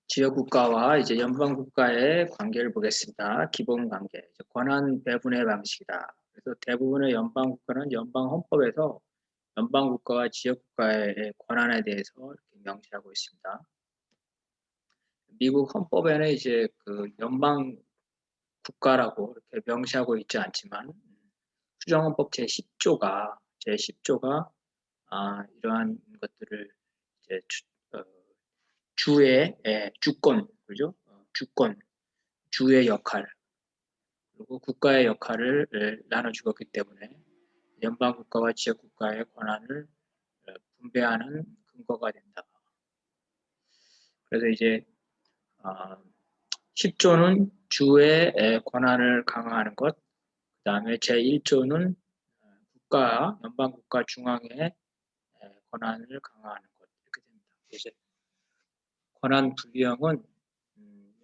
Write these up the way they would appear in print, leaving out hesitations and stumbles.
지역국가와 이제 연방국가의 관계를 보겠습니다. 기본 관계, 권한 배분의 방식이다. 그래서 대부분의 연방국가는 연방헌법에서 연방국가와 지역국가의 권한에 대해서 이렇게 명시하고 있습니다. 미국 헌법에는 이제 그 연방국가라고 이렇게 명시하고 있지 않지만 수정헌법 제10조가 이러한 것들을 이제 주의 주권, 그죠? 주의 역할, 그리고 국가의 역할을 나눠주었기 때문에 연방국가와 지역국가의 권한을 분배하는 근거가 된다. 그래서 이제 10조는 주의 권한을 강화하는 것, 그 다음에 제1조는 연방국가 중앙의 권한을 강화하는 것, 이렇게 됩니다. 이제 권한 분리형은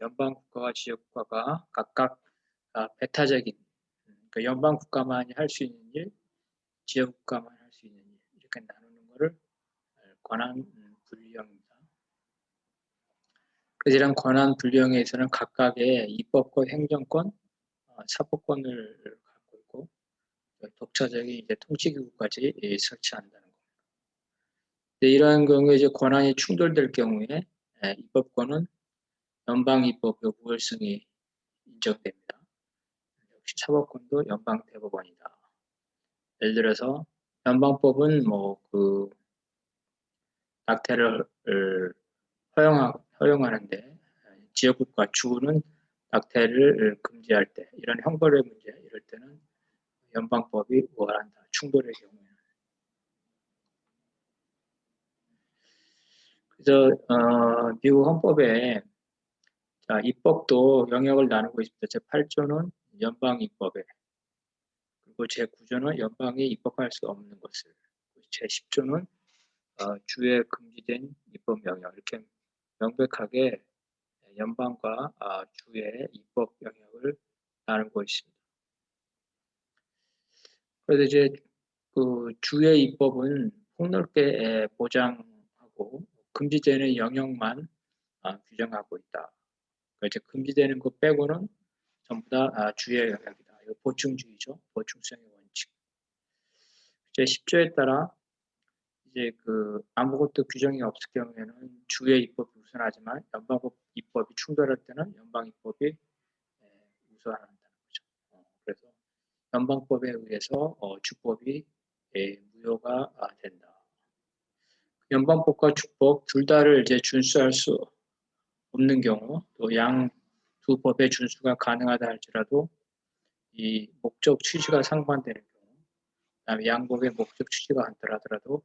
연방국가와 지역국가가 각각 배타적인, 그러니까 연방국가만이 할 수 있는 일, 지역국가만 할 수 있는 일, 이렇게 나누는 것을 권한 분리형입니다. 그래서 이런 권한 분리형에서는 각각의 입법권, 행정권, 사법권을 갖고 있고 독자적인 이제 통치기구까지 설치한다는 겁니다. 이러한 경우에 이제 권한이 충돌될 경우에 입법권은 연방입법의 우월성이 인정됩니다. 역시 사법권도 연방대법원이다. 예를 들어서 연방법은 낙태를 허용하는데 지역국가 주는 낙태를 금지할 때 이런 형벌의 문제 이럴 때는 연방법이 우월한다. 충돌의 경우에는. 그래서 미국 헌법에 입법도 영역을 나누고 있습니다. 제8조는 연방입법에, 그리고 제9조는 연방이 입법할 수 없는 것을, 제10조는 주에 금지된 입법 영역, 이렇게 명백하게 연방과 주의 입법 영역을 나누고 있습니다. 그래서 이제 그 주의 입법은 폭넓게 보장하고 금지되는 영역만 규정하고 있다. 그러니까 이제 금지되는 것 빼고는 전부 다 주의 영역이다. 이거 보충주의죠. 보충성의 원칙. 제 10조에 따라 이제 그 아무것도 규정이 없을 경우에는 주의 입법이 우선하지만 연방법 입법이 충돌할 때는 연방 입법이 우선한다는 거죠. 그래서 연방법에 의해서 주법이 무효가 된다. 연방법과 주법 둘 다를 이제 준수할 수 없는 경우, 또 양 두 법의 준수가 가능하다 할지라도 이 목적 취지가 상반되는 경우, 그다음에 양법의 목적 취지가 안더라도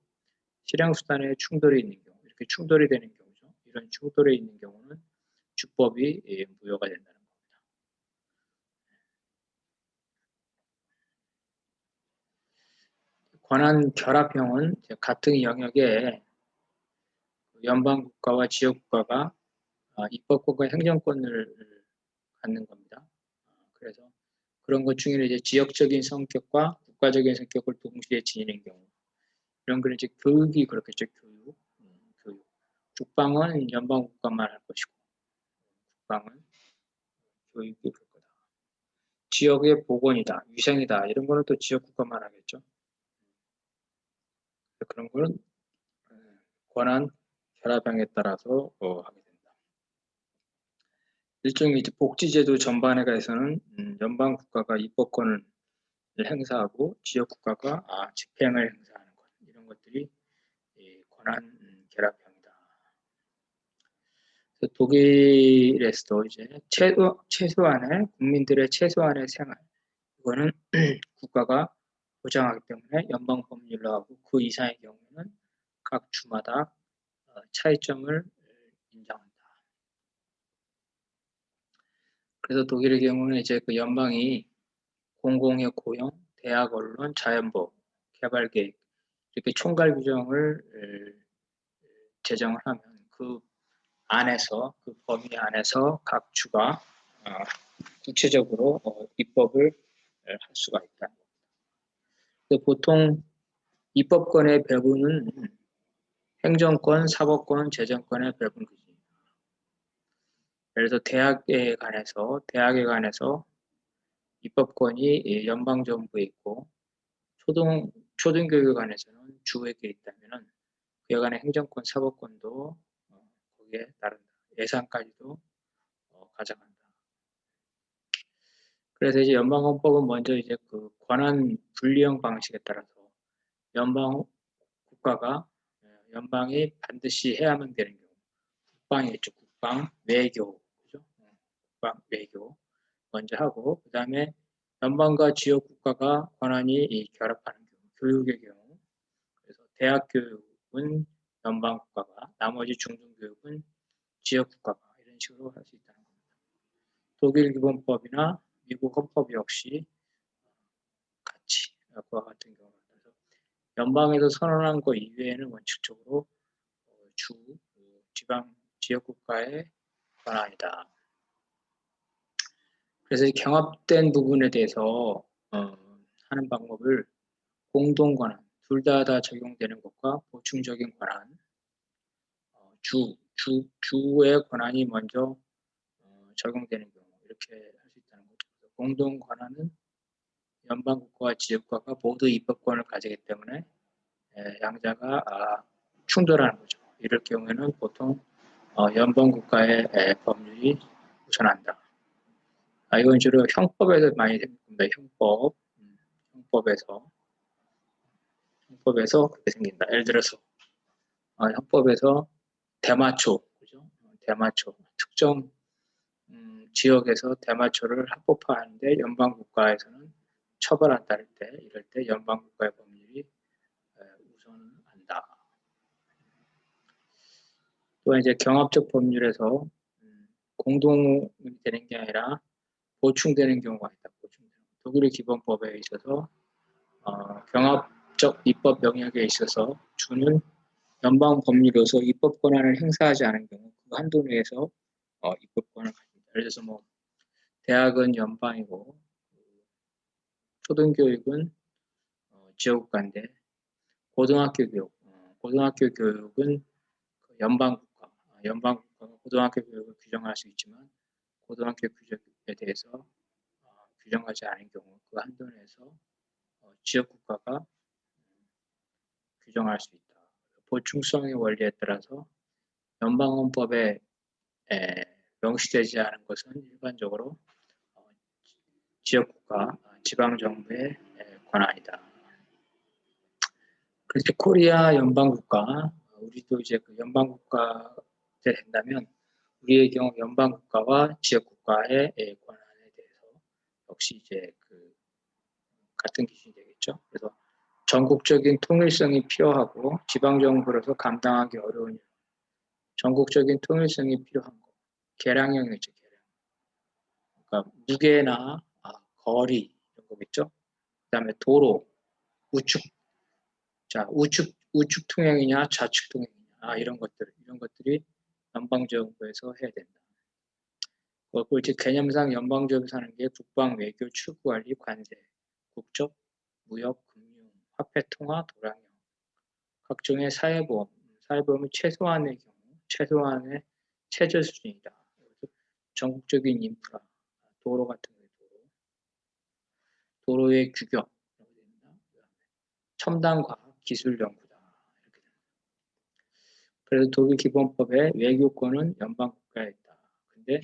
실행 수단에 충돌이 있는 경우, 이렇게 충돌이 되는 경우죠. 이런 충돌이 있는 경우는 주법이 무효가 된다는 겁니다. 권한 결합형은 같은 영역에 연방국가와 지역국가가 입법권과 행정권을 갖는 겁니다. 그래서 그런 것 중에는 이제 지역적인 성격과 국가적인 성격을 동시에 지니는 경우, 이런 걸 이제 교육이 그렇겠죠. 교육. 국방은 연방국가만 할 것이고, 국방은 교육이 그럴 거다. 지역의 보건이다, 위생이다, 이런 거는 또 지역국가만 하겠죠. 그런 거는 권한 결합형에 따라서 하게 된다. 일종의 이제 복지제도 전반에 가서는 연방 국가가 입법권을 행사하고 지역 국가가 집행을 행사하는 것, 이런 것들이 권한 결합형이다. 독일에서도 이제 최소한의 국민들의 최소한의 생활, 이거는 국가가 보장하기 때문에 연방 법률로 하고 그 이상의 경우에는 각 주마다 차이점을 인정한다. 그래서 독일의 경우는 이제 그 연방이 공공의 고용, 대학, 언론, 자연보호, 개발 계획 이렇게 총괄 규정을 제정을 하면 그 안에서 그 범위 안에서 각 주가 구체적으로 입법을 할 수가 있다. 보통 입법권의 배분은 행정권, 사법권, 재정권의 별분 기준입니다. 그래서 대학에 관해서 입법권이 연방정부에 있고 초등교육에 관해서는 주에게 있다면은 그에 관한 행정권, 사법권도 거기에 따른다. 예산까지도 가져간다. 그래서 이제 연방헌법은 먼저 이제 그 권한 분리형 방식에 따라서 연방 국가가 연방이 반드시 해야만 되는 경우, 국방이 있죠. 국방, 외교, 그죠? 국방, 외교 먼저 하고, 그 다음에 연방과 지역 국가가 권한이 결합하는 경우, 교육의 경우, 그래서 대학 교육은 연방 국가가, 나머지 중등 교육은 지역 국가가 이런 식으로 할 수 있다는 겁니다. 독일 기본법이나 미국 헌법 역시 같이 그와 같은 경우, 그래서 연방에서 선언한 것 이외에는 원칙적으로 지방 지역 국가의 권한이다. 그래서 이 경합된 부분에 대해서 하는 방법을 공동 권한, 둘 다 적용되는 것과 보충적인 권한, 주의 권한이 먼저 적용되는 경우 이렇게 할 수 있다는 거죠. 공동 권한은 연방 국가와 지역 국가가 모두 입법권을 가지기 때문에 양자가 충돌하는 거죠. 이럴 경우에는 보통 연방 국가의 법률이 우선한다. 이건 주로 형법에서 많이 생깁니다. 형법에서 그렇게 생긴다. 예를 들어서 형법에서 대마초, 그죠? 대마초 특정 지역에서 대마초를 합법화하는데 연방 국가에서는 처벌한다 할 때, 이럴 때 연방 국가의 법률이 우선한다. 또 이제 경합적 법률에서 공동이 되는 게 아니라 보충되는 경우가 있다. 독일의 기본법에 있어서 경합적 입법 영역에 있어서 주는 연방 법률로서 입법 권한을 행사하지 않은 경우 그 한도 내에서 입법 권한을 가집니다. 예를 들어서 뭐 대학은 연방이고 초등교육은 지역국가인데 고등학교 교육은 연방 국가가 고등학교 교육을 규정할 수 있지만 고등학교 규정에 대해서 규정하지 않은 경우 그 한도 내에서 지역 국가가 규정할 수 있다. 보충성의 원리에 따라서 연방헌법에 명시되지 않은 것은 일반적으로 지역국가, 지방정부의 권한이다. 그렇게 코리아 연방국가, 우리도 이제 그 연방국가 된다면 우리의 경우 연방국가와 지역국가의 권한에 대해서 역시 이제 그 같은 기준이 되겠죠. 그래서 전국적인 통일성이 필요하고 지방정부로서 감당하기 어려운 전국적인 통일성이 필요한 거. 계량형이죠, 계량. 그러니까 무게나 거리 이런 거겠죠. 그다음에 도로, 우측 우측 통행이냐 좌측 통행이냐 이런 것들이 연방정부에서 해야 된다. 그리고 이제 개념상 연방정부에서 하는 게 국방, 외교, 출구관리, 관세, 국적, 무역, 금융, 화폐 통화, 도량형, 각종의 사회보험은 최소한의 최저 수준이다. 전국적인 인프라, 도로 같은 도로의 규격, 첨단 과학 기술 연구다. 이렇게 됩니다. 그래서 독일 기본법에 외교권은 연방 국가에 있다. 근데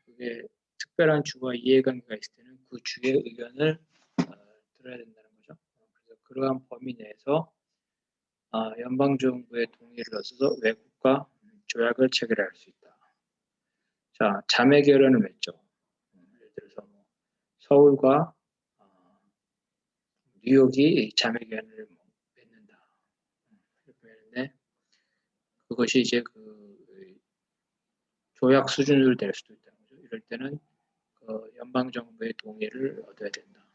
그게 특별한 주와 이해관계가 있을 때는 그 주의 의견을 들어야 된다는 거죠. 그래서 그러한 범위 내에서 연방 정부의 동의를 얻어서 외국과 조약을 체결할 수 있다. 자, 자매 결연을 맺죠. 예를 들어서 뭐 서울과 뉴욕이 자매 결연을 맺는다. 이렇게 하는데 그것이 이제 그 조약 수준으로 될 수도 있다는 거죠. 이럴 때는 그 연방 정부의 동의를 얻어야 된다.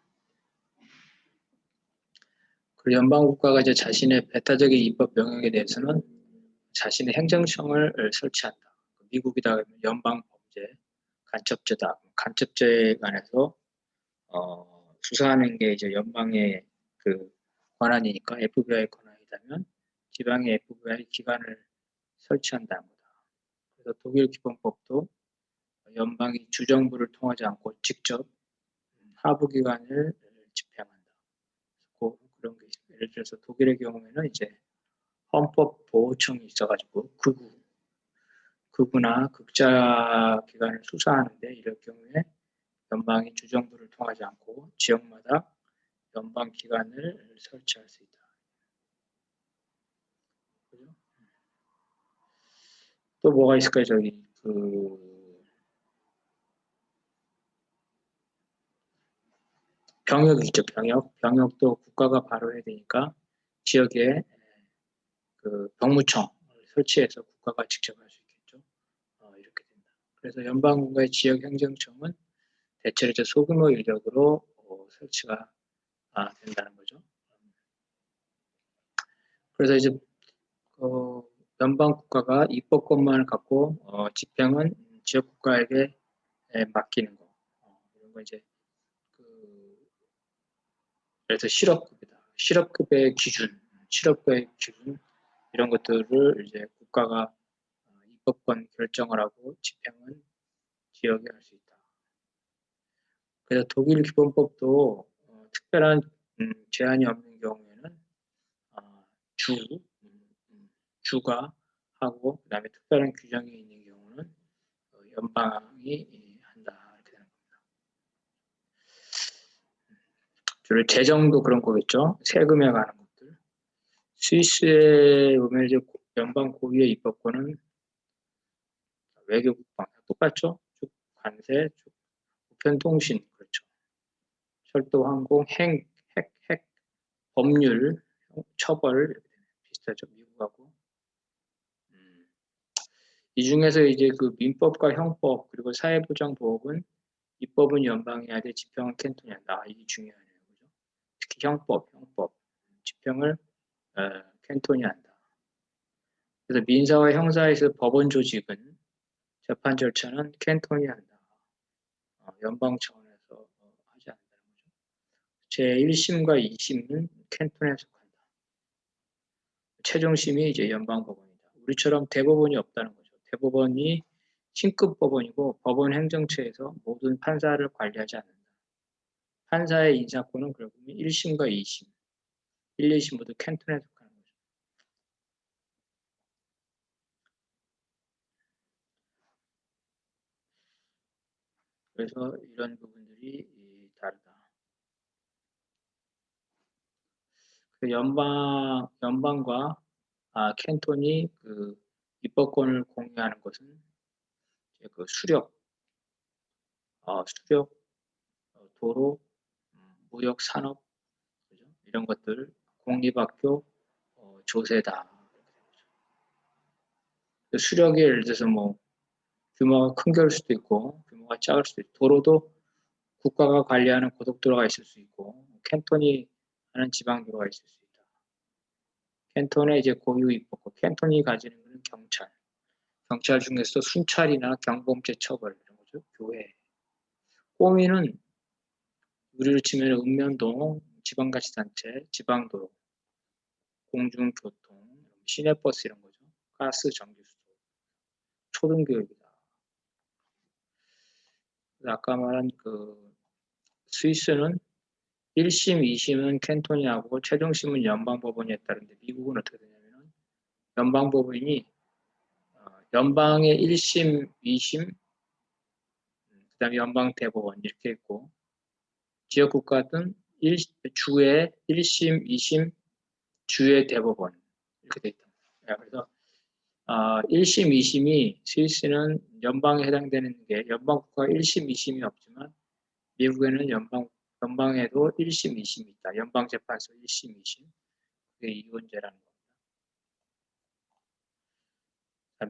그리고 연방 국가가 이제 자신의 배타적인 입법 영역에 대해서는 자신의 행정청을 설치한다. 미국이다 그러면 연방 범죄 간첩죄다. 간첩죄에 관해서 수사하는 게 이제 연방의 그 권한이니까 FBI 권한이라면 지방의 FBI 기관을 설치한다는 거다. 그래서 독일 기본법도 연방이 주정부를 통하지 않고 직접 하부기관을 집행한다. 그런 게 있습니다. 예를 들어서 독일의 경우에는 이제 헌법보호청이 있어가지고 극우나 극자 기관을 수사하는데, 이럴 경우에 연방이 주정부를 통하지 않고 지역마다 연방 기관을 설치할 수 있다. 그죠? 또 뭐가 있을까요? 저기 병역이 있죠. 병역도 국가가 바로 해야 되니까 지역에 병무청을 설치해서 국가가 직접 할 수 있겠죠. 이렇게 된다. 그래서 연방군과의 지역 행정청은 대체로 이제 소규모 인력으로 설치가 된다는 거죠. 그래서 이제 연방 국가가 입법권만을 갖고 집행은 지역 국가에게 맡기는 거. 이런 거 이제 그래서 실업급의 기준 이런 것들을 이제 국가가 입법권 결정을 하고 집행은 지역이 할 수 있다. 그래서 독일 기본법도 특별한 제한이 없는 경우에는 주가 하고, 그다음에 특별한 규정이 있는 경우는 연방이 한다, 이렇게 되는 겁니다. 주로 재정도 그런 거겠죠. 세금에 관한 것들. 스위스에 보면 이제 연방 고유의 입법권은 외교 국방 똑같죠. 쭉 관세, 쭉 우편통신, 그렇죠. 철도, 항공, 핵, 법률, 처벌 비슷하죠. 미국하고. 이 중에서 이제 그 민법과 형법 그리고 사회보장보험은 입법은 연방이 해야 돼, 집행은 캔톤이 한다. 이게 중요하네요. 그죠? 특히 형법, 집행을 캔톤이 한다. 그래서 민사와 형사에서 법원 조직은 재판 절차는 캔톤이 한다. 연방 차원에서 하지 않는다는 거죠. 제1심과 2심은 캔톤에 속한다. 최종심이 이제 연방법원이다. 우리처럼 대법원이 없다는 거죠. 대법원이 신급 법원이고 법원 행정처에서 모든 판사를 관리하지 않는다. 판사의 인사권은 결국은 1심과 2심, 1, 2심 모두 캔톤에 속하는 거죠. 그래서 이런 부분들이 다르다. 그 연방과 캔톤이 그 입법권을 공유하는 것은 이제 그 수력, 도로, 무역, 산업, 그죠? 이런 것들, 공립학교, 조세다. 그 수력이 예를 들어서 뭐 규모가 큰 걸 수도 있고 규모가 작을 수도 있고, 도로도 국가가 관리하는 고속도로가 있을 수 있고 캔톤이 하는 지방도로가 있을 수 있다. 캔톤의 이제 고유 입법권, 캔톤이 가지는 것은 경찰 중에서 순찰이나 경범죄 처벌 이런 거죠. 교회. 꼬미는 우리로 치면 읍면동, 지방자치단체, 지방도로, 공중교통, 시내버스 이런 거죠. 가스, 전기수도, 초등교육이다. 아까 말한 그 스위스는 1심, 2심은 캔톤이 하고 최종심은 연방법원이 했다는데, 미국은 어떻게 되냐면 연방법원이 연방의 1심, 2심, 그다음에 연방대법원 이렇게 있고, 지역국가는 주의 1심, 2심, 주의 대법원 이렇게 돼 있다. 그래서 1심, 2심이 스위스는 연방에 해당되는 게 연방국가 1심, 2심이 없지만 미국에는 연방에도 1심, 2심이 있다. 연방재판소 1심, 2심. 그게 이원제라는 겁니다.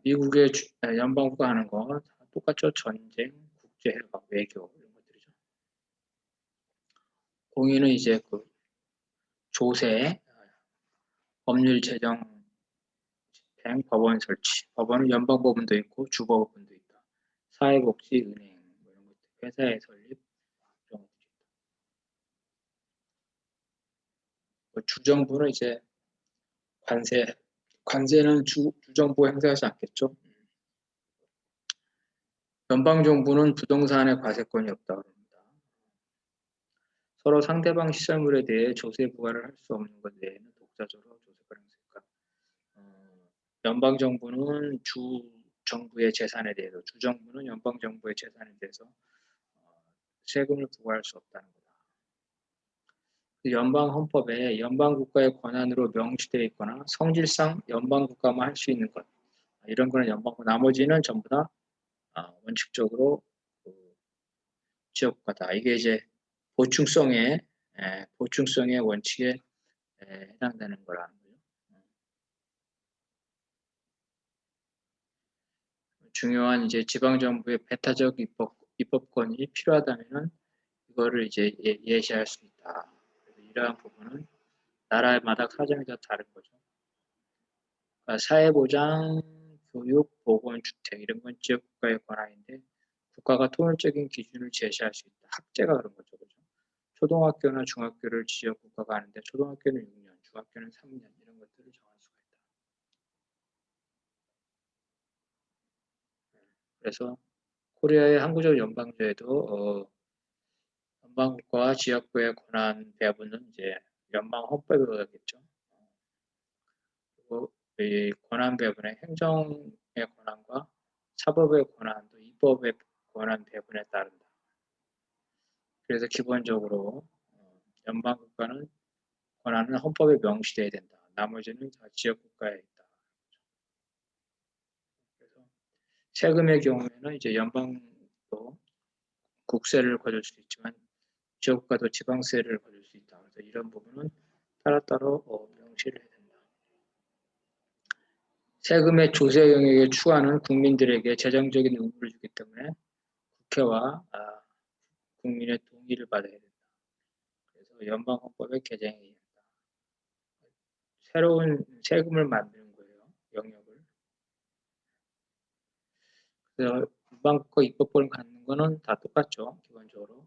미국의 연방국가 하는 거 똑같죠. 전쟁, 국제협약, 외교 이런 것들이죠. 공유는 이제 그 조세, 법률 제정, 집행, 법원 설치. 법원은 연방법원도 있고 주법원도 있다. 사회복지, 은행, 뭐 이런 것들, 회사의 설립 이런 것들이 있다. 주정부는 이제 관세 관세는 주정부가 행사하지 않겠죠. 연방정부는 부동산에 과세권이 없다고 합니다. 서로 상대방 시설물에 대해 조세 부과를 할 수 없는 것 외에는 독자적으로 조세권을 행사할까. 연방정부는 주정부의 재산에 대해서, 주정부는 연방정부의 재산에 대해서 세금을 부과할 수 없다는 거다. 연방헌법에 연방국가의 권한으로 명시되어 있거나 성질상 연방국가만 할 수 있는 것, 이런 거는 연방국, 나머지는 전부 다 원칙적으로 지역국가다. 이게 이제 보충성의 원칙에 해당되는 거라는 거죠. 중요한 이제 지방정부의 배타적 입법권이 필요하다면은 이거를 이제 예시할 수 있다. 그래서 이러한 부분은 나라마다 사정이 다 다른 거죠. 그러니까 사회보장, 교육, 보건, 주택 이런 건 지역국가의 권한인데 국가가 통일적인 기준을 제시할 수 있다. 학제가 그런 거죠. 그죠? 초등학교나 중학교를 지역국가가 하는데 초등학교는 6년, 중학교는 3년 이런 것들을 정할 수가 있다. 그래서 코리아의 항구적 연방제에도 연방국가와 지역구의 권한 배분은 이제 연방 헌법에 의하겠죠. 그리고 이 권한 배분의 행정의 권한과 사법의 권한도 입법의 권한 배분에 따른다. 그래서 기본적으로 연방국가는 권한은 헌법에 명시되어야 된다. 나머지는 다 지역국가에 있다. 그래서 세금의 경우에는 이제 연방도 국세를 거둘 수 있지만 지역국가도 지방세를 거둘 수 있다. 그래서 이런 부분은 따로따로 명시를 해야 된다. 세금의 조세 영역의 추가는 국민들에게 재정적인 의무를 주기 때문에 국회와 국민의 동의를 받아야 된다. 그래서 연방헌법의 개정이 된다. 새로운 세금을 만드는 거예요. 영역을. 그래서 연방국가 입법권을 갖는 거는 다 똑같죠. 기본적으로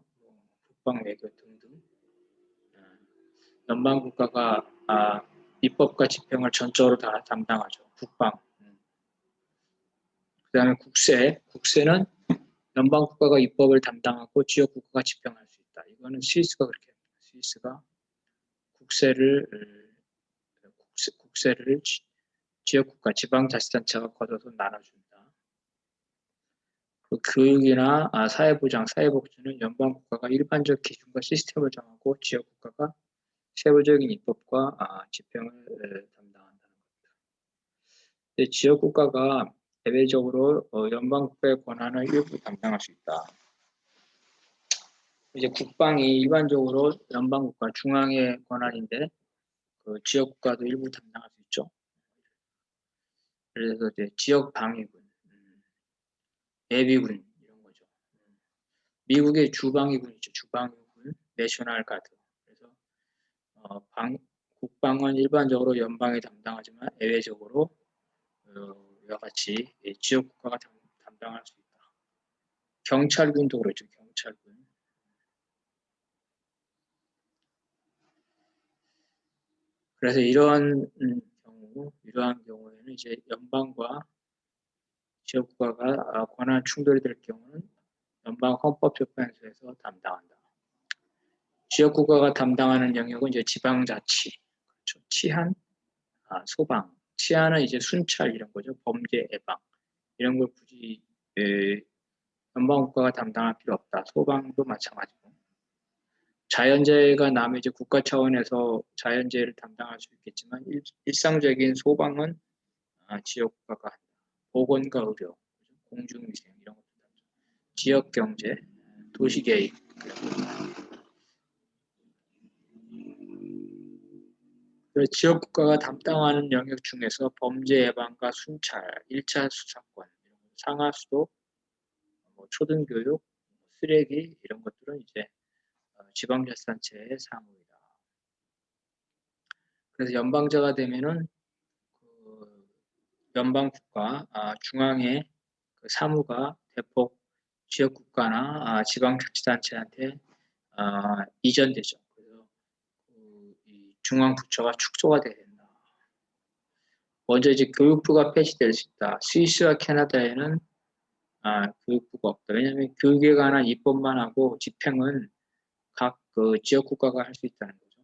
국방, 외교 등등. 연방국가가 입법과 집행을 전적으로 다 담당하죠. 국방. 그 다음에 국세는 연방국가가 입법을 담당하고 지역국가가 집행할 수 있다. 이거는 스위스가 그렇게 합니다. 스위스가 국세를 지역국가, 지방자치단체가 걷어서 나눠준다. 그 교육이나 사회보장, 사회복지는 연방국가가 일반적 기준과 시스템을 정하고 지역국가가 세부적인 입법과 집행을 담당한다는 겁니다. 지역국가가 대외적으로 연방국가의 권한을 일부 담당할 수 있다. 이제 국방이 일반적으로 연방국가 중앙의 권한인데 그 지역국가도 일부 담당할 수 있죠. 그래서 이제 지역 방위군, 예비군 이런 거죠. 미국의 주방위군 있죠. 주방위군, 내셔널 가드. 그래서 국방은 일반적으로 연방이 담당하지만 예외적으로 이와 같이 지역국가가 담당할 수 있다. 경찰군도 그렇죠. 경찰군. 그래서 이러한 경우에는 이제 연방과 지역국가가 권한 충돌이 될 경우는 연방헌법재판소에서 담당한다. 지역국가가 담당하는 영역은 이제 지방자치, 그렇죠. 치안, 소방. 치안은 이제 순찰 이런 거죠. 범죄 예방 이런 걸 굳이 연방국가가 담당할 필요 없다. 소방도 마찬가지고. 자연재해가 나면 이제 국가 차원에서 자연재해를 담당할 수 있겠지만 일상적인 소방은 지역국가가 한다. 보건과 의료, 공중위생 이런 것도 다르죠. 지역경제, 도시계획 지역국가가 담당하는 영역 중에서 범죄 예방과 순찰, 1차 수사권, 상하수도, 초등교육, 쓰레기 이런 것들은 이제 지방자치단체의 사무이다. 그래서 연방제가 되면은 그 연방국가 중앙의 그 사무가 대폭 지역국가나 지방자치단체한테 이전되죠. 그래서 이 중앙부처가 축소가 돼야 된다. 먼저 이제 교육부가 폐지될 수 있다. 스위스와 캐나다에는 교육부가 없다. 왜냐하면 교육에 관한 입법만 하고 집행은 각 그 지역 국가가 할 수 있다는 거죠.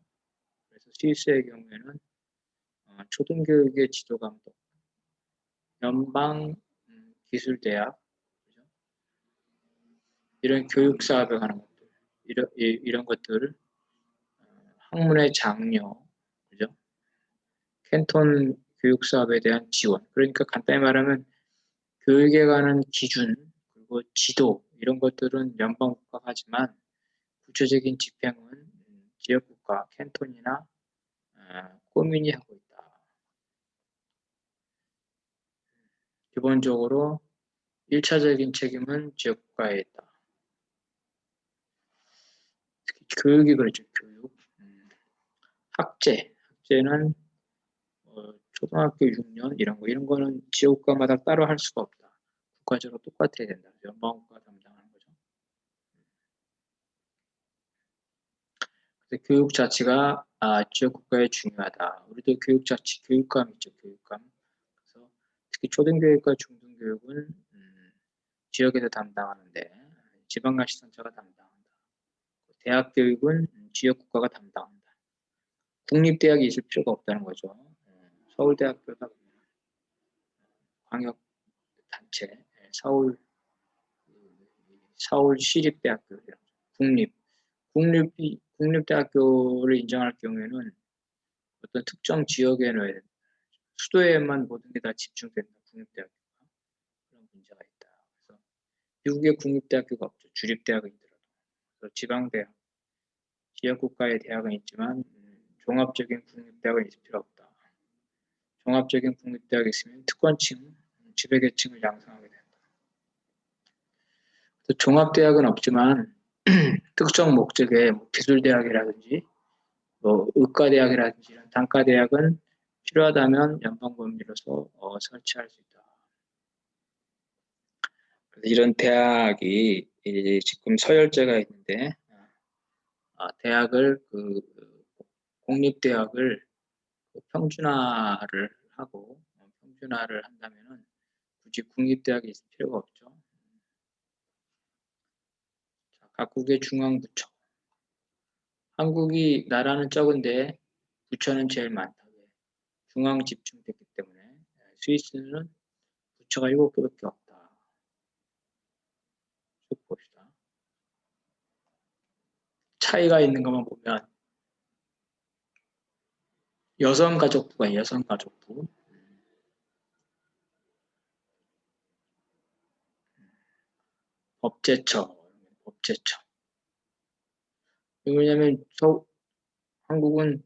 그래서 스위스의 경우에는 초등교육의 지도 감독, 연방 기술대학, 그죠? 이런 교육 사업에 관한 것들, 이런 것들을 학문의 장려, 그죠? 캔톤 교육 사업에 대한 지원. 그러니까 간단히 말하면 교육에 관한 기준, 그리고 지도 이런 것들은 연방 국가가 하지만 구체적인 집행은 지역 국가, 캔톤이나 꼬민이 하고 있다. 기본적으로 1차적인 책임은 지역 국가에 있다. 특히 교육이 그렇죠. 교육. 학제는 초등학교 6년 이런 거는 지역 국가마다 따로 할 수가 없다. 국가적으로 똑같아야 된다. 연방 국가 담당하는 거죠. 그래서 교육 자체가 지역 국가에 중요하다. 우리도 교육 자치, 교육감 있죠. 교육감. 그래서 특히 초등교육과 중등교육은 지역에서 담당하는데 지방자치단체가 담당한다. 대학 교육은 지역 국가가 담당한다. 국립대학이 있을 필요가 없다는 거죠. 서울대학교가 광역단체, 서울시립대학교, 국립대학교를 인정할 경우에는 어떤 특정 지역에는 수도에만 모든 게 다 집중된다. 국립대학교가 그런 문제가 있다. 그래서 미국의 국립대학교가 없죠. 주립대학은 있더라도. 그래서 지방대학, 지역국가의 대학은 있지만 종합적인 국립대학은 있을 필요 없다. 종합적인 국립대학이 있으면 특권층, 지배계층을 양성하게 된다. 그래서 종합대학은 없지만 특정 목적의 기술대학이라든지 의과대학이라든지 이런 단과대학은 필요하다면 연방법률로서 설치할 수 있다. 그래서 이런 대학이 이제 지금 서열제가 있는데 대학을 공립대학을 평준화를 하고 평준화를 한다면은 굳이 국립대학이 있을 필요가 없죠. 자, 각국의 중앙부처. 한국이 나라는 적은데 부처는 제일 많다. 중앙 집중됐기 때문에 스위스는 부처가 7개밖에 없다. 쭉 봅시다. 차이가 있는 것만 보면 여성가족부가 여성가족부, 법제처. 왜냐하면 한국은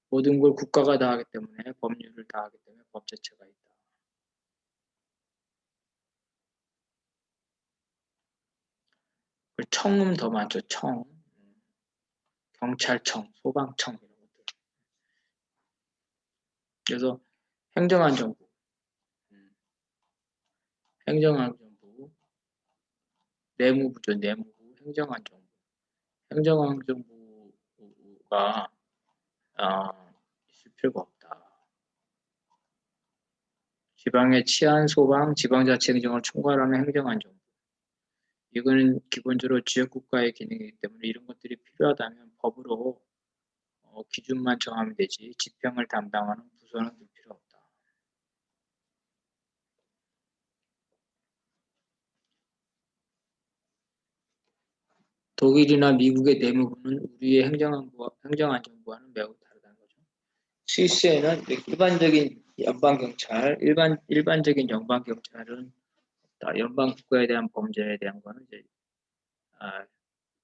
모든 걸 국가가 다 하기 때문에 법률을 다 하기 때문에 법제처가 있다. 그리고 청은 더 많죠. 청, 경찰청, 소방청 이런 것들. 그래서 행정안전부, 내무부죠. 내무부, 행정안전부. 행정안전부가 있을 필요가 없다. 지방의 치안, 소방, 지방자치 행정을 총괄하는 행정안전부. 이거는 기본적으로 지역국가의 기능이기 때문에 이런 것들이 필요하다면 법으로 기준만 정하면 되지 집행을 담당하는 부서는 될 필요 없다. 독일이나 미국의 내무부는 우리의 행정안전부와는 매우 다르다는 거죠. 스위스에는 일반적인 연방경찰, 일반적인 연방경찰은 없다. 연방국가에 대한 범죄에 대한 거는 이제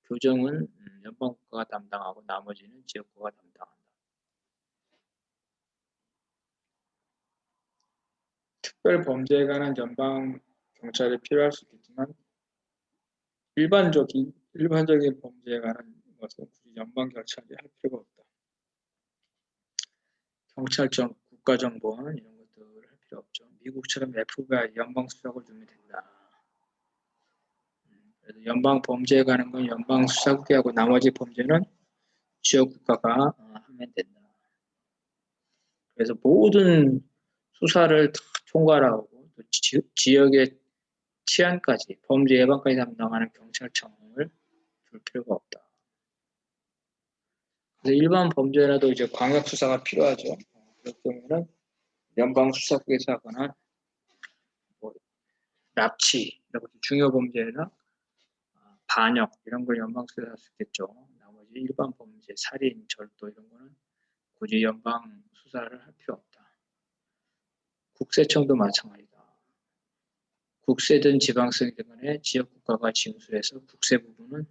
교정은 연방국가가 담당하고 나머지는 지역국가가 담당한다. 특별 범죄에 관한 연방 경찰이 필요할 수도 있지만 일반적인 범죄에 관한 것은 굳이 연방 경찰이 할 필요가 없다. 경찰청, 국가정보원 이런 것들을 할 필요 없죠. 미국처럼 FBI 연방 수사국을 두면 된다. 그래서 연방 범죄에 관한 건 연방 수사국이 하고 나머지 범죄는 지역 국가가 하면 된다. 그래서 모든 수사를 다 총괄하고 또 지역의 치안까지 범죄 예방까지 담당하는 경찰청을 둘 필요가 없다. 그래서 일반 범죄라도 이제 광역 수사가 필요하죠. 그럴 경우는 연방 수사국에서 하거나 뭐 납치 이런 것도 중요 범죄나 반역 이런 걸 연방 수사할 수 있겠죠. 나머지 일반 범죄, 살인, 절도 이런 거는 굳이 연방 수사를 할 필요 없다. 국세청도 마찬가지다. 국세든 지방세든 간에 지역 국가가 징수해서 국세 부분은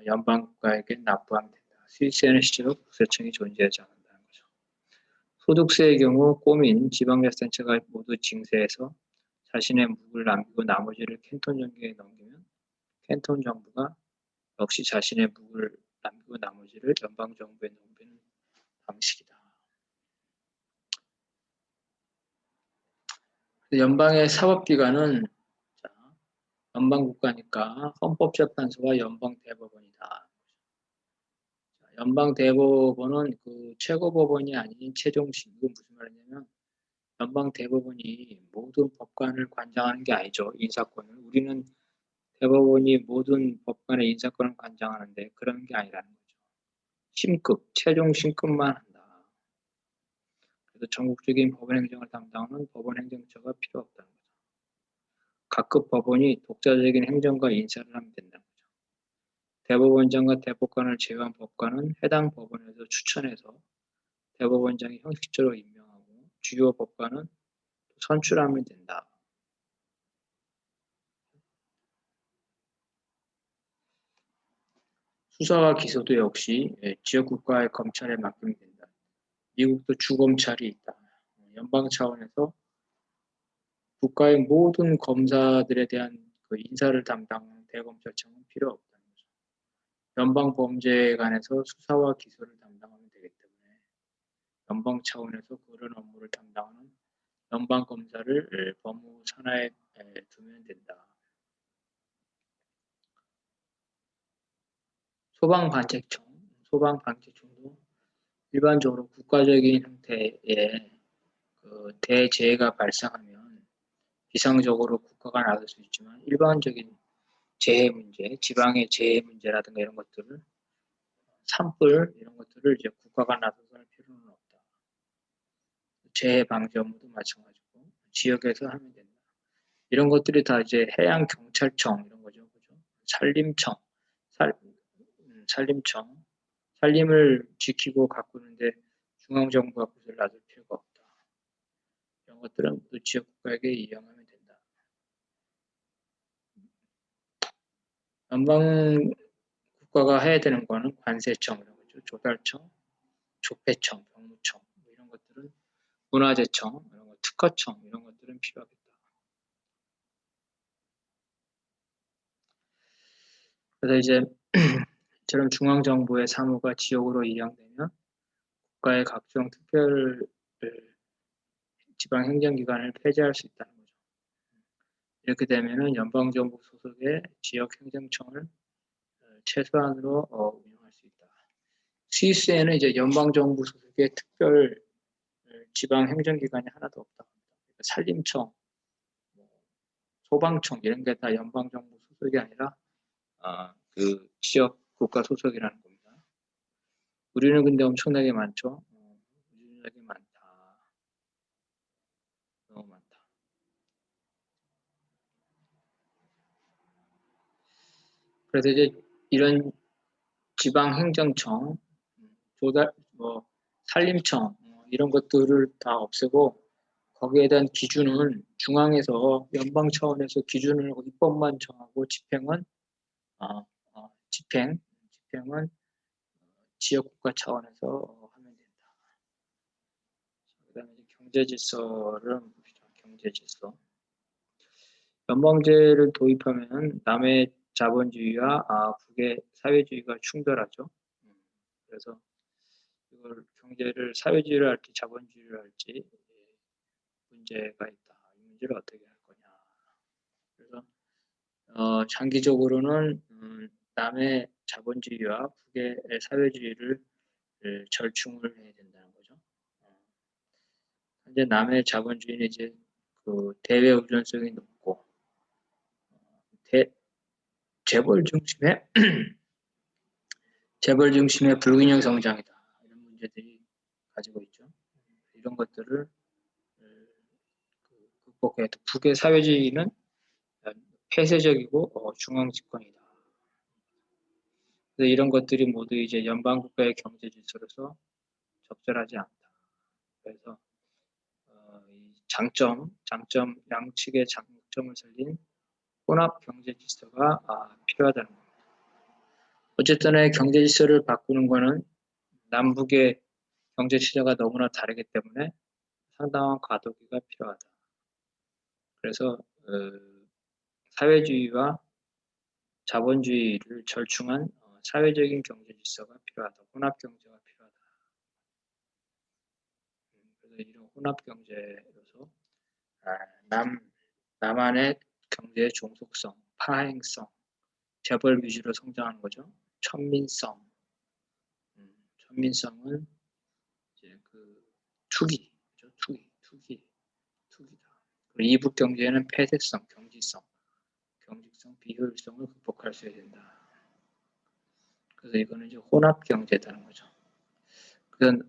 연방 국가에게 납부하면 된다. 수입세는 실제로 국세청이 존재하지 않는다는 거죠. 소득세의 경우 꼬민 지방자치단체가 모두 징세해서 자신의 묵을 남기고 나머지를 캔톤 정부에 넘기면 캔톤 정부가 역시 자신의 묵을 남기고 나머지를 연방 정부에 넘기는 방식이다. 연방의 사법기관은 연방국가니까 헌법재판소와 연방대법원이다. 연방대법원은 그 최고법원이 아닌 최종심. 이건 무슨 말이냐면 연방대법원이 모든 법관을 관장하는 게 아니죠. 인사권을. 우리는 대법원이 모든 법관의 인사권을 관장하는데 그런 게 아니라는 거죠. 심급, 최종 심급만 한다. 그래서 전국적인 법원 행정을 담당하는 법원 행정처가 필요 없다는 거죠. 각급 법원이 독자적인 행정과 인사를 하면 된다는 거죠. 대법원장과 대법관을 제외한 법관은 해당 법원에서 추천해서 대법원장이 형식적으로 임명하고 주요 법관은 선출하면 된다. 수사와 기소도 역시 지역국가의 검찰에 맡기면 된다. 미국도 주검찰이 있다. 연방 차원에서 국가의 모든 검사들에 대한 그 인사를 담당하는 대검찰청은 필요 없다는 거죠. 연방범죄관에서 수사와 기소를 담당하면 되기 때문에 연방 차원에서 그런 업무를 담당하는 연방검사를 법무 산하에 두면 된다. 소방관책청도 일반적으로 국가적인 형태의 그 대재해가 발생하면 비상적으로 국가가 나설 수 있지만 일반적인 재해 문제, 지방의 재해 문제라든가 이런 것들을 산불 이런 것들을 이제 국가가 나서서 할 필요는 없다. 재해 방지 업무도 마찬가지고 지역에서 하면 된다. 이런 것들이 다 이제 해양 경찰청 이런 거죠, 그죠? 산림청, 산림청, 산림을 지키고 가꾸는데 중앙 정부가 그것을 놔둘 필요가 없다. 이런 것들은 모두 지역 국가에게 이양하면 된다. 연방 국가가 해야 되는 거는 관세청 이런 거죠. 조달청, 조폐청, 병무청 뭐 이런 것들은 문화재청, 이런 거, 특허청 이런 것들은 필요하겠다. 그래서 이제 저런 중앙 정부의 사무가 지역으로 이양되면 국가의 각종 특별 지방 행정기관을 폐지할 수 있다는 거죠. 이렇게 되면은 연방 정부 소속의 지역 행정청을 최소한으로 운영할 수 있다. 스위스에는 이제 연방 정부 소속의 특별 지방 행정기관이 하나도 없다. 그러니까 산림청, 뭐 소방청 이런 게 다 연방 정부 소속이 아니라 그 지역 국가 소속이라는 겁니다. 우리는 근데 엄청나게 많죠. 엄청나게 많다. 너무 많다. 그래서 이제 이런 지방행정청, 조달, 산림청 이런 것들을 다 없애고 거기에 대한 기준은 중앙에서 연방 차원에서 기준을 입법만 정하고 집행은 집행은 지역 국가 차원에서 하면 된다. 그다음에 경제 질서를 봅시다. 경제 질서. 연방제를 도입하면 남의 자본주의와 북의 사회주의가 충돌하죠. 그래서 이걸 경제를 사회주의를 할지 자본주의를 할지 문제가 있다. 이 문제를 어떻게 할 거냐. 그래서 장기적으로는 남의 자본주의와 북의 사회주의를 절충을 해야 된다는 거죠. 현재 남의 자본주의는 이제 그 대외 의존성이 높고 재벌 중심의 불균형 성장이다. 이런 문제들이 가지고 있죠. 이런 것들을 극복해야 돼. 북의 사회주의는 폐쇄적이고 중앙 집권이다. 그래서 이런 것들이 모두 이제 연방 국가의 경제 질서로서 적절하지 않다. 그래서 양측의 장점을 살린 혼합 경제 질서가 필요하다는 겁니다. 어쨌든 경제 질서를 바꾸는 것은 남북의 경제 체제가 너무나 다르기 때문에 상당한 과도기가 필요하다. 그래서 사회주의와 자본주의를 절충한 사회적인 경제 질서가 필요하다. 혼합 경제가 필요하다. 그래서 이런 혼합 경제로서 남한의 경제의 종속성, 파행성, 재벌 위주로 성장하는 거죠. 천민성. 천민성은 이제 그 투기다. 그리고 이북 경제는 폐쇄성, 경직성, 비효율성을 극복할 수 있어야 된다. 그래서 이거는 이제 혼합 경제라는 거죠. 그래서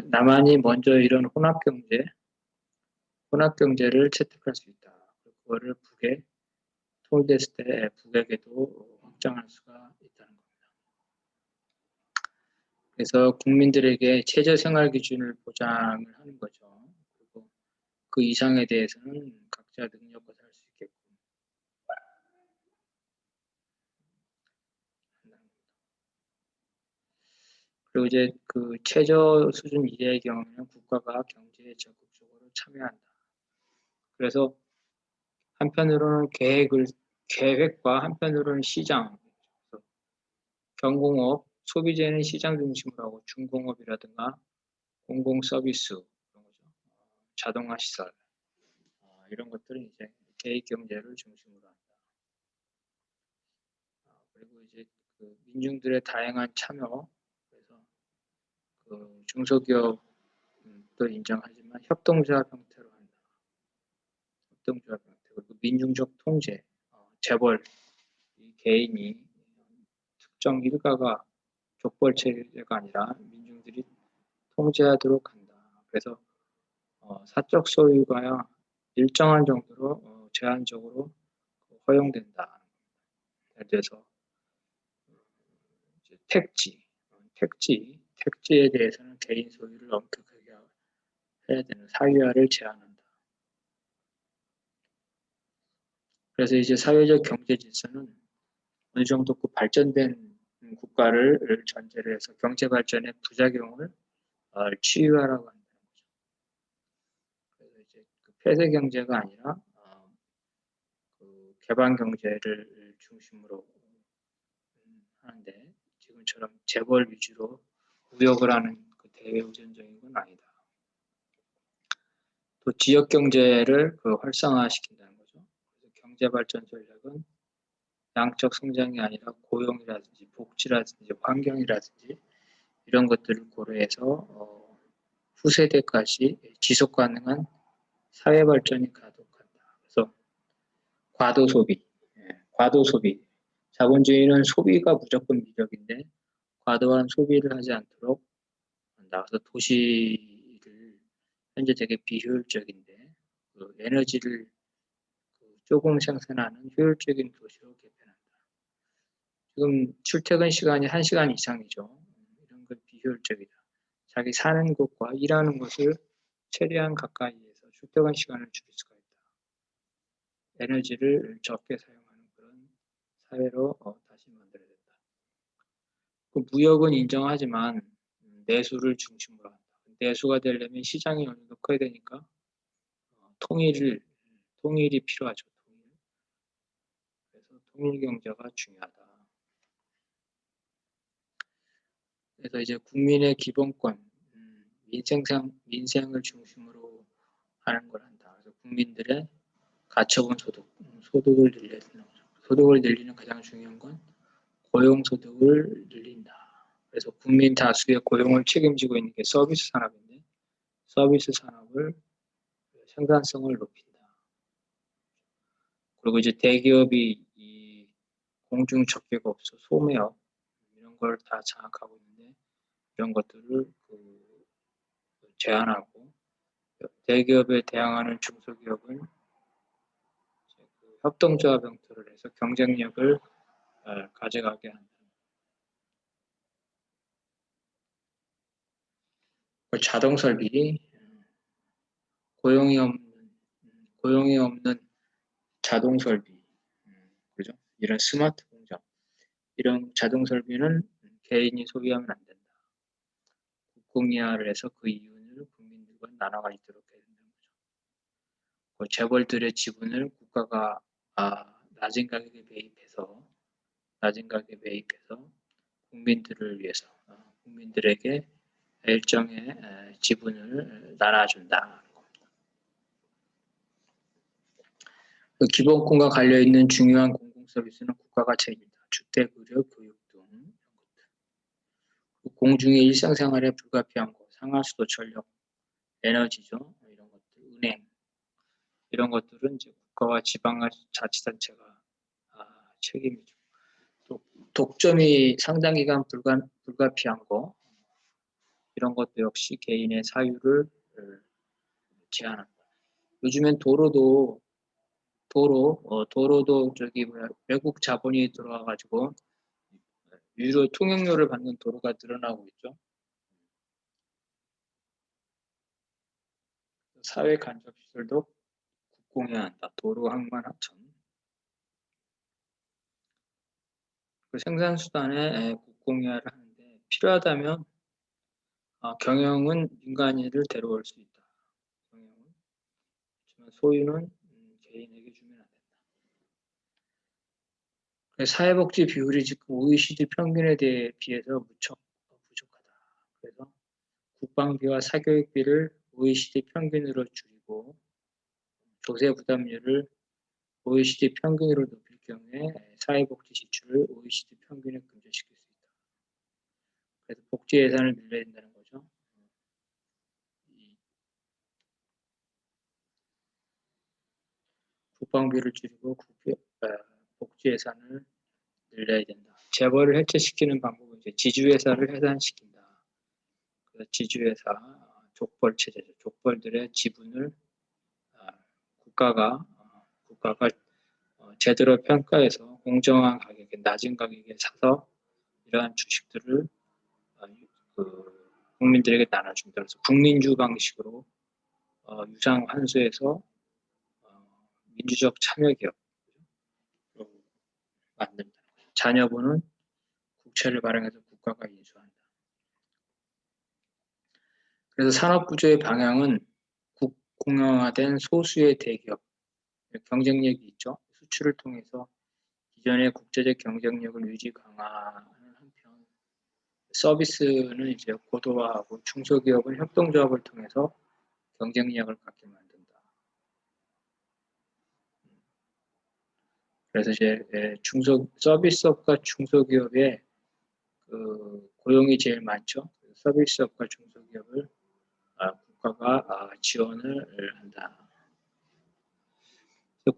남한이 먼저 이런 혼합 경제를 채택할 수 있다. 그거를 북에 통일됐을 때 북에게도 확장할 수가 있다는 겁니다. 그래서 국민들에게 최저 생활 기준을 보장을 하는 거죠. 그리고 그 이상에 대해서는 각자 능력껏 할 수 있게끔. 그리고 이제 그 최저 수준 이하의 경우는 국가가 경제에 적극적으로 참여한다. 그래서 한편으로는 계획과 한편으로는 시장, 경공업, 소비재는 시장 중심으로 하고 중공업이라든가 공공 서비스, 이런 거죠. 자동화 시설, 이런 것들은 이제 계획 경제를 중심으로 한다. 그리고 이제 그 민중들의 다양한 참여, 그래서 그 중소기업도 인정하지만 협동조합 형태로 한다. 협동조합 형태, 그리고 민중적 통제, 재벌, 이 개인이 특정 일가가 족벌 체제가 아니라 민중들이 통제하도록 한다. 그래서 사적 소유가 일정한 정도로 제한적으로 허용된다. 예를 들어서 택지에 대해서는 개인 소유를 엄격하게 해야 되는 사유화를 제한한다. 그래서 이제 사회적 경제 질서는 어느 정도 그 발전된 국가를 전제로 해서 경제 발전의 부작용을 치유하라고 한다는 거죠. 그래서 이제 그 폐쇄 경제가 아니라 그 개방 경제를 중심으로 하는데 지금처럼 재벌 위주로 무역을 하는 그 대외우전적인 건 아니다. 또 지역 경제를 그 활성화시킨다는 거죠. 그래서 경제 발전 전략은 양적 성장이 아니라 고용이라든지 복지라든지 환경이라든지 이런 것들을 고려해서 후세대까지 지속 가능한 사회 발전이 가독한다. 그래서 과도 소비. 자본주의는 소비가 무조건 미덕인데 과도한 소비를 하지 않도록 한다. 그래서 도시를 현재 되게 비효율적인데 그 에너지를 조금 생산하는 효율적인 도시로 개편한다. 지금 출퇴근 시간이 1시간 이상이죠. 이런 건 비효율적이다. 자기 사는 곳과 일하는 곳을 최대한 가까이에서 출퇴근 시간을 줄일 수가 있다. 에너지를 적게 사용하는 그런 사회로 다시 만들어야 된다. 그 무역은 인정하지만 내수를 중심으로 한다. 내수가 되려면 시장이 어느 정도 커야 되니까 통일이 필요하죠. 그래서 통일 경제가 중요하다. 그래서 이제 국민의 기본권, 민생을 중심으로 하는 걸 한다. 그래서 국민들의 가처분 소득을 늘려야 된다. 소득을 늘리는 가장 중요한 건 고용소득을 늘린다. 그래서 국민 다수의 고용을 책임지고 있는 게 서비스 산업인데 서비스 산업을 생산성을 높인다. 그리고 이제 대기업이 이 공중접객 업소, 소매업 이런 걸 다 장악하고 있는데 이런 것들을 제한하고 대기업에 대항하는 중소기업은 협동조합 형태를 해서 경쟁력을 가져가게 한다. 자동 설비, 고용이 없는 자동 설비, 그죠? 이런 스마트 공장, 이런 자동 설비는 개인이 소유하면 안 된다. 국공유화를 해서 그 이윤을 국민들과 나눠 가지도록 해야 된다는 거죠. 재벌들의 지분을 국가가 낮은 가격에 매입해서 국민들을 위해서 국민들에게 일정의 지분을 나눠준다. 기본권과 관련있는 중요한 공공서비스는 국가가 책임진다. 주택, 의료, 교육 등 공중의 일상생활에 불가피한 것, 상하수도, 전력, 에너지죠. 이런 것들, 은행 이런 것들은 이제 국가와 지방자치단체가 책임이죠. 또 독점이 상당 기간 불가피한 거 이런 것도 역시 개인의 사유를 제한한다. 요즘엔 도로도 외국 자본이 들어와가지고 유료 통행료를 받는 도로가 늘어나고 있죠. 사회 간접 시설도 국공유한다. 도로, 항만, 하천. 생산 수단에 국공유화를 하는데 필요하다면 경영은 민간인을 데려올 수 있다. 하지만 소유는 개인에게 주면 안 된다. 사회복지 비율이 지금 OECD 평균에 비해서 무척 부족하다. 그래서 국방비와 사교육비를 OECD 평균으로 줄이고 조세 부담률을 OECD 평균으로 높일 경우에 사회복지 지출을 OECD 평균에 근접시킬 수 있다. 그래서 복지 예산을 늘려야 된다는 거죠. 국방비를 줄이고 복지 예산을 늘려야 된다. 재벌을 해체시키는 방법은 이제 지주회사를 해산시킨다. 지주회사 족벌 체제죠. 족벌들의 지분을 국가가 제대로 평가해서 공정한 가격에 낮은 가격에 사서 이러한 주식들을 국민들에게 나눠준다. 그래서 국민주 방식으로 유상 환수해서 민주적 참여 기업으로 만든다. 자녀분은 국채를 발행해서 국가가 인수한다. 그래서 산업 구조의 방향은 국공영화된 소수의 대기업 경쟁력이 있죠. 수출을 통해서 기존의 국제적 경쟁력을 유지 강화하는 한편 서비스는 이제 고도화하고 중소기업은 협동조합을 통해서 경쟁력을 갖게 만든다. 그래서 이제 서비스업과 중소기업의 고용이 제일 많죠. 서비스업과 중소기업을 국가가 지원을 한다.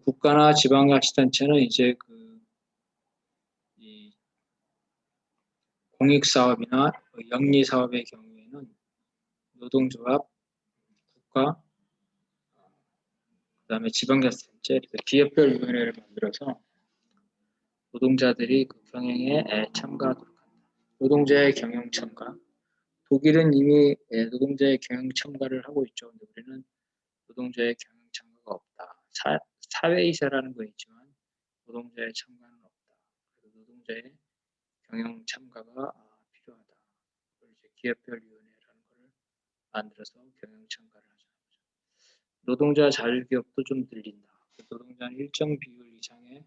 국가나 지방자치단체는 이제 이 공익사업이나 영리사업의 경우에는 노동조합, 국가, 그다음에 지방자치단체, 기업별 위원회를 만들어서 노동자들이 경영에 참가하도록 한다. 노동자의 경영 참가. 독일은 이미 노동자의 경영 참가를 하고 있죠. 근데 우리는 노동자의 경영 참가가 없다. 사회이사라는 거 있지만 노동자의 참가는 없다. 그래서 노동자의 경영 참가가 필요하다. 이제 기업별 위원회라는 것을 만들어서 경영 참가를 하자. 노동자 자율기업도 좀 늘린다. 노동자는 일정 비율 이상의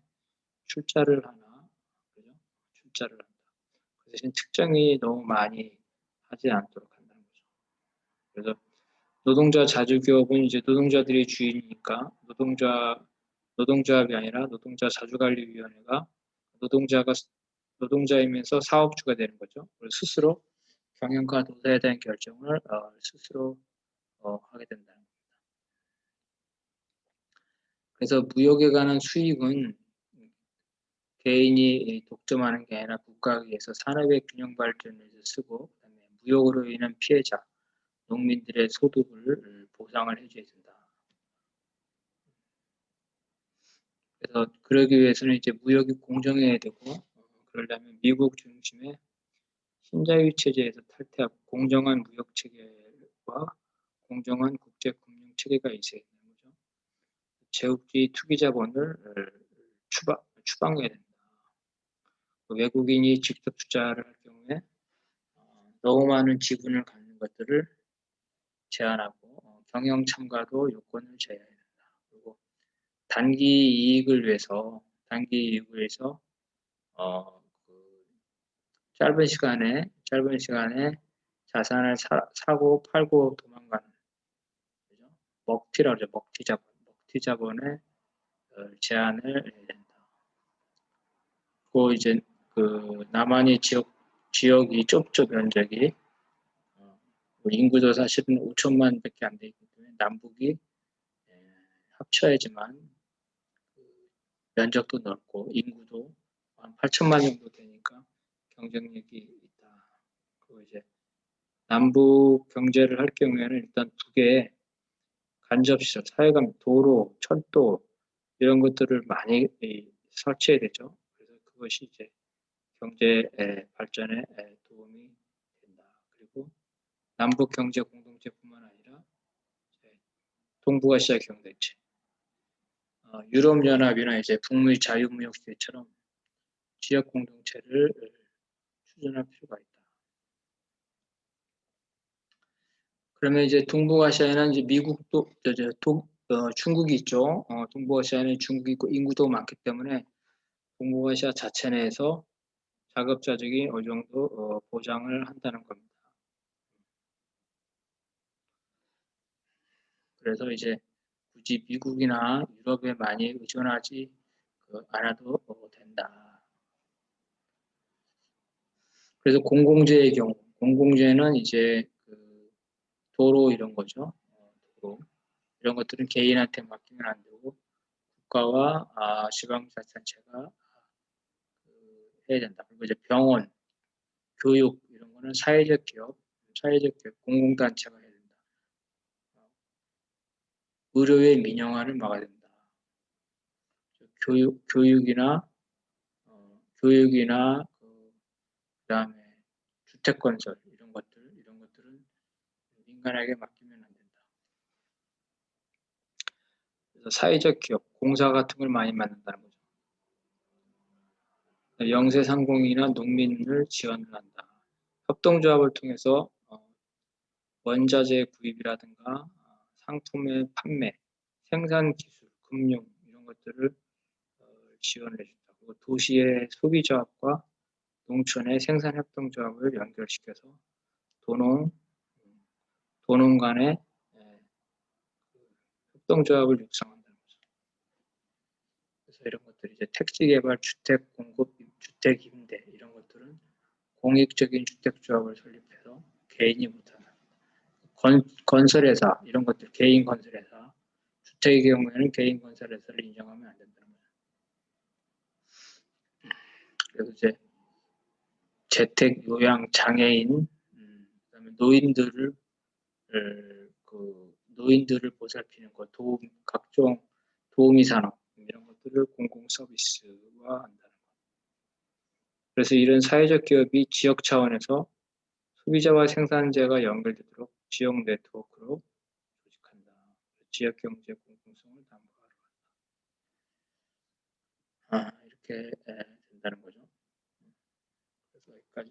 출자를 하나, 그죠? 출자를 한다. 그 대신 측정이 너무 많이 하지 않도록 한다는 거죠. 그래서 노동자 자주기업은 이제 노동자들이 주인이니까 노동조합이 아니라 노동자 자주관리위원회가 노동자이면서 사업주가 되는 거죠. 스스로 경영과 노사에 대한 결정을 스스로 하게 된다는 겁니다. 그래서 무역에 관한 수익은 개인이 독점하는 게 아니라 국가에 의해서 산업의 균형 발전을 위해서 쓰고, 그다음에 무역으로 인한 피해자, 농민들의 소득을 보상을 해줘야 된다. 그래서 그러기 위해서는 이제 무역이 공정해야 되고, 그러려면 미국 중심의 신자유 체제에서 탈퇴하고 공정한 무역 체계와 공정한 국제 금융 체계가 있어야 되는 거죠. 제국주의 투기 자본을 추방해야 된다. 외국인이 직접 투자를 할 경우에 너무 많은 지분을 갖는 것들을 제한하고 경영 참가도 요건을 제한해야 된다. 그리고 단기 이익을 위해서 그 짧은 시간에 자산을 사고 팔고 도망가는, 그죠? 먹튀라고 하죠. 먹튀 자본의 제한을 해야 된다. 그리고 이제 그 남한이 지역이 좁죠. 면적이 인구도 사실은 5천만밖에 안 되기 때문에 남북이 합쳐야지만 면적도 넓고 인구도 한 8천만 정도 되니까 경쟁력이 있다. 그리고 이제 남북 경제를 할 경우에는 일단 두 개의 간접시설, 사회감, 도로, 철도 이런 것들을 많이 설치해야 되죠. 그래서 그것이 이제 경제 발전에 도움이 된다. 그리고 남북 경제 공동체뿐만 아니라 동북아시아 경제체, 유럽연합이나 이제 북미 자유무역시대처럼 지역 공동체를 추진할 필요가 있다. 그러면 이제 동북아시아에는 이제 미국도 중국이 있죠. 동북아시아에는 중국이 있고 인구도 많기 때문에 동북아시아 자체 내에서 자급자족이 어느 정도 보장을 한다는 겁니다. 그래서 이제 굳이 미국이나 유럽에 많이 의존하지 않아도 된다. 그래서 공공재의 경우, 공공재는 이제 그 도로 이런 거죠. 도로 이런 것들은 개인한테 맡기면 안 되고 국가와 지방자치단체가 해야 된다. 그리고 이제 병원, 교육 이런 거는 사회적 기업, 공공단체가 해야 된다. 의료의 민영화를 막아야 된다. 교육이나 그다음에 주택 건설 이런 것들은 민간에게 맡기면 안 된다. 그래서 사회적 기업, 공사 같은 걸 많이 만든다는 거죠. 영세상공인이나 농민을 지원을 한다. 협동조합을 통해서 원자재 구입이라든가 상품의 판매, 생산 기술, 금융 이런 것들을 지원을 해준다. 그리고 도시의 소비조합과 농촌의 생산협동조합을 연결시켜서 도농 간의 협동조합을 육성한다는 거죠. 그래서 이런 것들이 이제 택지개발, 주택 공급, 주택 임대 이런 것들은 공익적인 주택조합을 설립해서 개인이 못하는 건설회사 이런 것들, 개인 건설회사, 주택의 경우에는 개인 건설회사를 인정하면 안 된다는 거죠. 그래서 이제 재택 요양 장애인, 그다음에 노인들을 보살피는 것, 각종 도우미 산업 이런 것들을 공공 서비스화 한다는 것. 그래서 이런 사회적 기업이 지역 차원에서 소비자와 생산자가 연결되도록 지역 네트워크로 조직한다. 지역 경제 공공성을 담보하러 한다. 이렇게 된다는 거죠. 그래서 여기까지